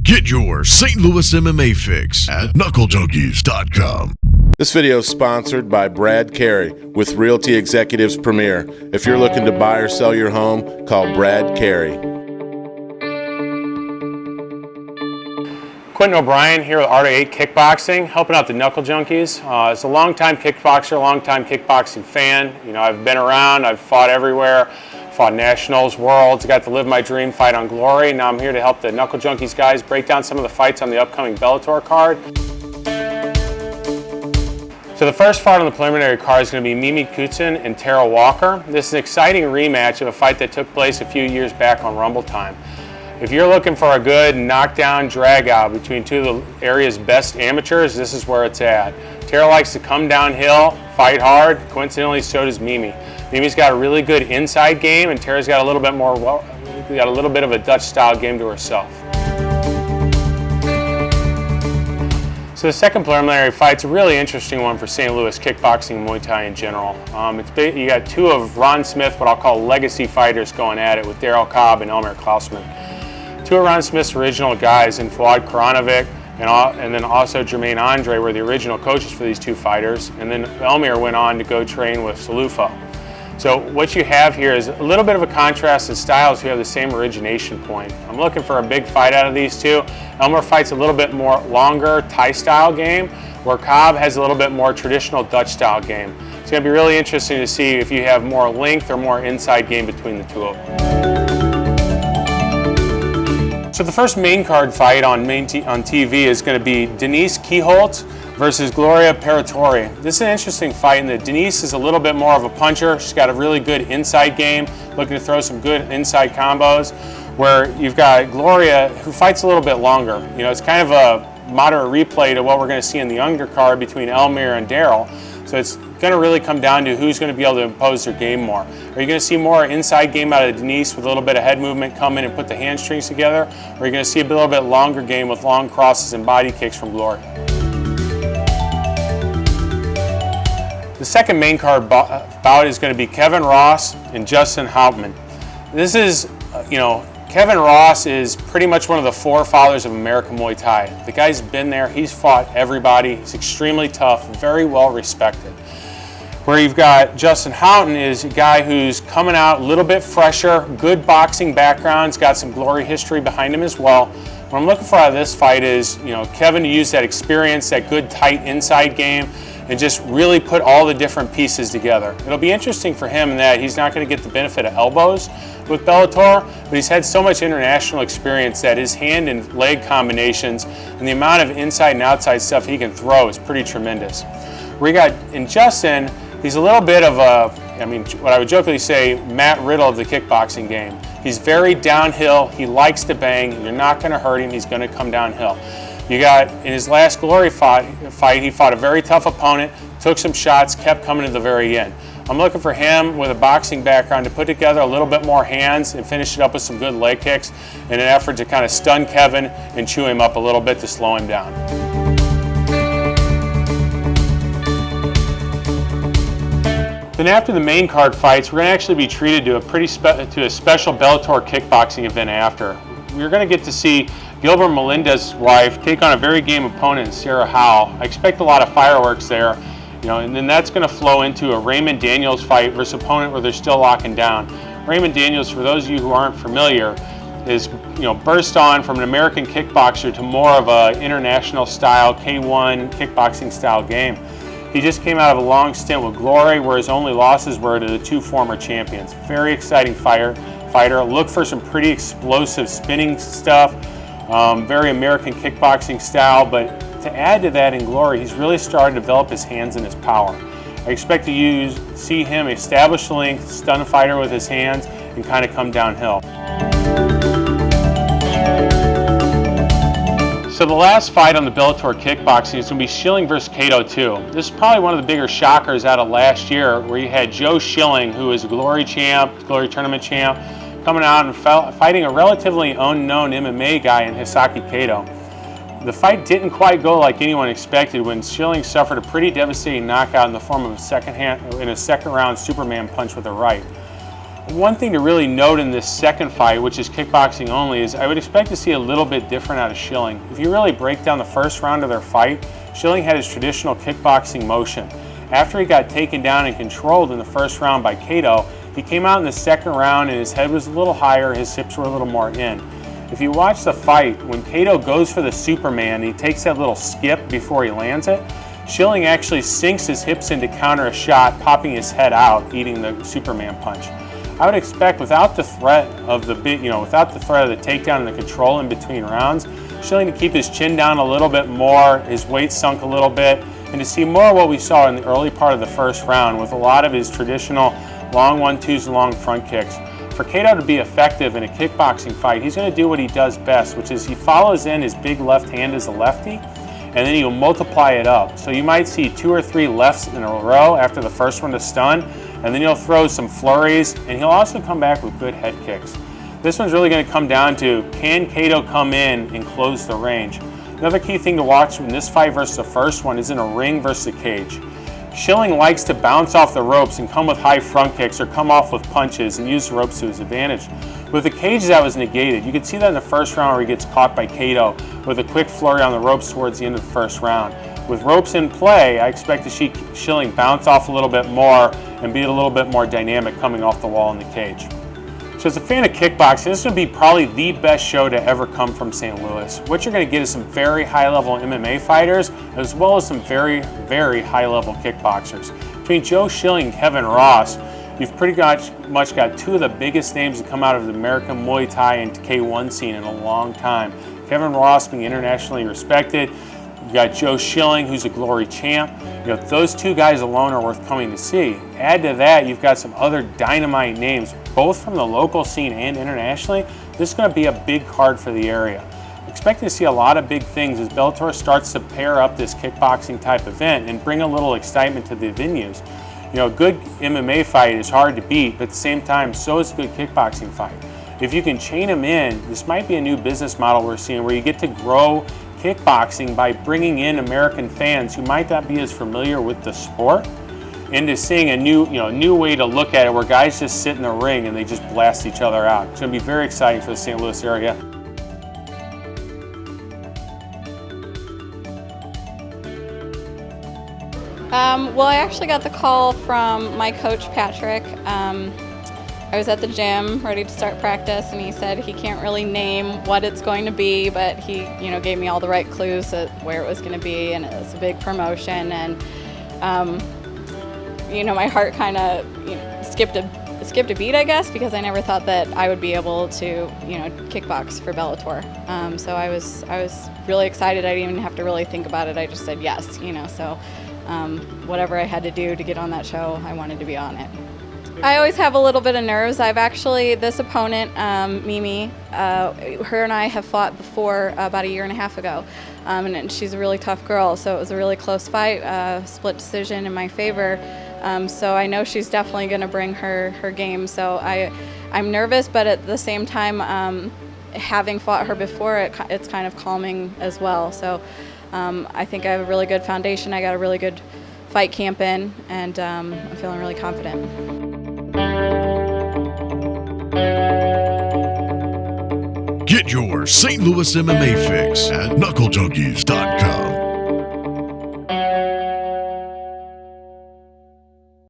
Get your St. Louis MMA fix at knucklejunkies.com. This video is sponsored by Brad Carey with Realty Executives Premier. If you're looking to buy or sell your home, call Brad Carey. Quinton O'Brien here with Art of 8 Kickboxing, helping out the Knuckle Junkies. As a longtime kickboxer, longtime kickboxing fan, I've been around, I've fought everywhere, fought nationals, worlds, got to live my dream fight on Gloria. Now I'm here to help the Knuckle Junkies guys break down some of the fights on the upcoming Bellator card. So the first fight on the preliminary card is going to be Mimi Kutzen and Tara Walker. This is an exciting rematch of a fight that took place a few years back on Rumble Time. If you're looking for a good knockdown drag out between two of the area's best amateurs, this is where it's at. Tara likes to come downhill, fight hard. Coincidentally, so does Mimi. Mimi's got a really good inside game, and Tara's got a little bit more, got a little bit of a Dutch style game to herself. So the second preliminary fight's a really interesting one for St. Louis kickboxing and Muay Thai in general. You got two of Ron Smith, what I'll call legacy fighters, going at it with Daryl Cobb and Elmer Klausman. Two of Ron Smith's original guys in Fuad Karanovic and then also Jermaine Andre were the original coaches for these two fighters. And then Elmer went on to go train with Salufo. So what you have here is a little bit of a contrast in styles who have the same origination point. I'm looking for a big fight out of these two. Elmer fights a little bit more longer Thai style game, where Cobb has a little bit more traditional Dutch style game. It's going to be really interesting to see if you have more length or more inside game between the two of them. So the first main card fight on TV is going to be Denise Holt versus Gloria Paratore. This is an interesting fight in that Denise is a little bit more of a puncher. She's got a really good inside game, looking to throw some good inside combos, where you've got Gloria, who fights a little bit longer. It's kind of a moderate replay to what we're going to see in the undercard between Elmer and Daryl. So it's going to really come down to who's going to be able to impose their game more. Are you going to see more inside game out of Denise with a little bit of head movement, come in and put the hamstrings together? Or are you going to see a little bit longer game with long crosses and body kicks from Gloria? The second main card bout is going to be Kevin Ross and Justin Houghton. This is, Kevin Ross is pretty much one of the forefathers of American Muay Thai. The guy's been there, he's fought everybody, he's extremely tough, very well respected. Where you've got Justin Houghton is a guy who's coming out a little bit fresher, good boxing background, he's got some glory history behind him as well. What I'm looking for out of this fight is, Kevin to use that experience, that good tight inside game, and just really put all the different pieces together. It'll be interesting for him in that he's not going to get the benefit of elbows with Bellator, but he's had so much international experience that his hand and leg combinations and the amount of inside and outside stuff he can throw is pretty tremendous. We got in Justin, he's a little bit of what I would jokingly say, Matt Riddle of the kickboxing game. He's very downhill, he likes to bang, you're not going to hurt him, he's going to come downhill. You got, in his last Glory fight, he fought a very tough opponent, took some shots, kept coming to the very end. I'm looking for him with a boxing background to put together a little bit more hands and finish it up with some good leg kicks in an effort to kind of stun Kevin and chew him up a little bit to slow him down. Then after the main card fights, we're going to actually be treated to a special Bellator kickboxing event after. We're going to get to see Gilbert Melendez's wife take on a very game opponent, Sarah Howe. I expect a lot of fireworks there, and then that's going to flow into a Raymond Daniels fight versus opponent where they're still locking down. Raymond Daniels, for those of you who aren't familiar, is burst on from an American kickboxer to more of a international style K1 kickboxing style game. He just came out of a long stint with Glory, where his only losses were to the two former champions. Very exciting fighter. Look for some pretty explosive spinning stuff. Very American kickboxing style, but to add to that in Glory, he's really started to develop his hands and his power. I expect to see him establish the length, stun a fighter with his hands, and kind of come downhill. So the last fight on the Bellator kickboxing is going to be Schilling versus Cato 2. This is probably one of the bigger shockers out of last year, where you had Joe Schilling, who is a Glory champ, Glory tournament champ, coming out and fighting a relatively unknown MMA guy in Hisaki Cato. The fight didn't quite go like anyone expected when Schilling suffered a pretty devastating knockout in the form of a second round Superman punch with a right. One thing to really note in this second fight, which is kickboxing only, is I would expect to see a little bit different out of Schilling. If you really break down the first round of their fight, Schilling had his traditional kickboxing motion. After he got taken down and controlled in the first round by Cato, he came out in the second round and his head was a little higher, his hips were a little more in. If you watch the fight, when Cato goes for the Superman, he takes that little skip before he lands it. Schilling actually sinks his hips in to counter a shot, popping his head out, eating the Superman punch. I would expect, without the threat of the takedown and the control in between rounds, Schilling to keep his chin down a little bit more, his weight sunk a little bit, and to see more of what we saw in the early part of the first round with a lot of his traditional long 1-2s and long front kicks. For Cato to be effective in a kickboxing fight, he's going to do what he does best, which is he follows in his big left hand as a lefty, and then he'll multiply it up. So you might see 2 or 3 lefts in a row after the first one to stun, and then he'll throw some flurries, and he'll also come back with good head kicks. This one's really going to come down to, can Cato come in and close the range? Another key thing to watch in this fight versus the first one is in a ring versus a cage. Schilling likes to bounce off the ropes and come with high front kicks or come off with punches and use the ropes to his advantage. With the cage, that was negated. You can see that in the first round where he gets caught by Cato with a quick flurry on the ropes towards the end of the first round. With ropes in play, I expect to see Schilling bounce off a little bit more and be a little bit more dynamic coming off the wall in the cage. So as a fan of kickboxing, this is going to be probably the best show to ever come from St. Louis. What you're going to get is some very high-level MMA fighters, as well as some very, very high-level kickboxers. Between Joe Schilling and Kevin Ross, you've pretty much got 2 of the biggest names to come out of the American Muay Thai and K1 scene in a long time. Kevin Ross being internationally respected. You got Joe Schilling, who's a Glory champ. Those 2 guys alone are worth coming to see. Add to that, you've got some other dynamite names, both from the local scene and internationally. This is going to be a big card for the area. Expecting to see a lot of big things as Bellator starts to pair up this kickboxing type event and bring a little excitement to the venues. A good MMA fight is hard to beat, but at the same time, so is a good kickboxing fight. If you can chain them in, this might be a new business model we're seeing where you get to grow kickboxing by bringing in American fans who might not be as familiar with the sport into seeing a new way to look at it where guys just sit in the ring and they just blast each other out. It's going to be very exciting for the St. Louis area. Well, I actually got the call from my coach, Patrick. I was at the gym ready to start practice, and he said he can't really name what it's going to be, but he, gave me all the right clues at where it was going to be, and it was a big promotion. And my heart kind of skipped a beat, I guess, because I never thought that I would be able to kickbox for Bellator. So I was really excited. I didn't even have to really think about it. I just said yes. So whatever I had to do to get on that show, I wanted to be on it. I always have a little bit of nerves. This opponent, Mimi, her and I have fought before about a year and a half ago, and she's a really tough girl, so it was a really close fight, split decision in my favor, so I know she's definitely going to bring her game, so I'm nervous, but at the same time, having fought her before, it's kind of calming as well, so I think I have a really good foundation. I got a really good fight camp in, and I'm feeling really confident. Get your St. Louis MMA fix at knucklejunkies.com.